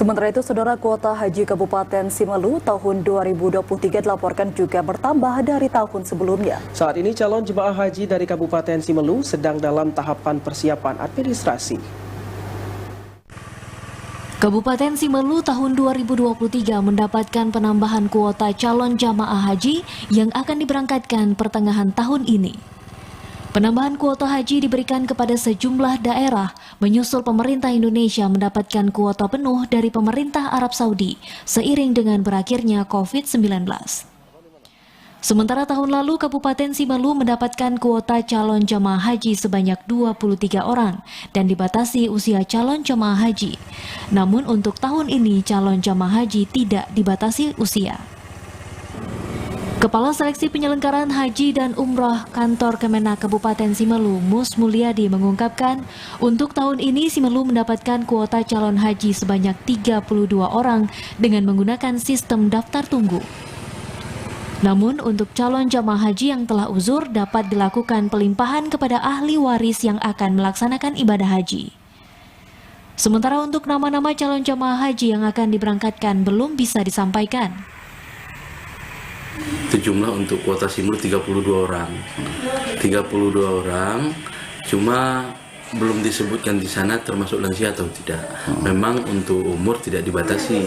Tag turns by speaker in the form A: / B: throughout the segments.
A: Sementara itu, Saudara, kuota haji Kabupaten Simeulu tahun 2023 dilaporkan juga bertambah dari tahun sebelumnya.
B: Saat ini calon jemaah haji dari Kabupaten Simeulu sedang dalam tahapan persiapan administrasi.
C: Kabupaten Simeulu tahun 2023 mendapatkan penambahan kuota calon jamaah haji yang akan diberangkatkan pertengahan tahun ini. Penambahan kuota haji diberikan kepada sejumlah daerah, menyusul pemerintah Indonesia mendapatkan kuota penuh dari pemerintah Arab Saudi seiring dengan berakhirnya COVID-19. Sementara tahun lalu Kabupaten Simeulu mendapatkan kuota calon jamaah haji sebanyak 23 orang dan dibatasi usia calon jamaah haji. Namun untuk tahun ini calon jamaah haji tidak dibatasi usia. Kepala Seleksi Penyelenggaraan Haji dan Umrah Kantor Kemenak Kabupaten Simeulu, Mus Mulyadi mengungkapkan, untuk tahun ini Simeulu mendapatkan kuota calon haji sebanyak 32 orang dengan menggunakan sistem daftar tunggu. Namun untuk calon jamaah haji yang telah uzur dapat dilakukan pelimpahan kepada ahli waris yang akan melaksanakan ibadah haji. Sementara untuk nama-nama calon jamaah haji yang akan diberangkatkan belum bisa disampaikan.
D: Itu jumlah untuk kuota Simeulu 32 orang. 32 orang, cuma belum disebutkan di sana termasuk lansia atau tidak. Memang untuk umur tidak dibatasi.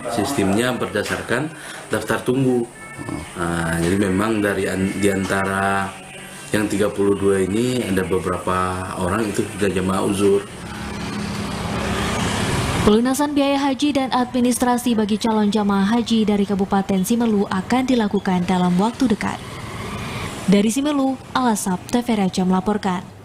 D: Sistemnya berdasarkan daftar tunggu. Jadi memang di antara yang 32 ini ada beberapa orang itu sudah jamaah uzur.
C: Pelunasan biaya haji dan administrasi bagi calon jamaah haji dari Kabupaten Simeulu akan dilakukan dalam waktu dekat. Dari Simeulu, Alasab TVRI melaporkan.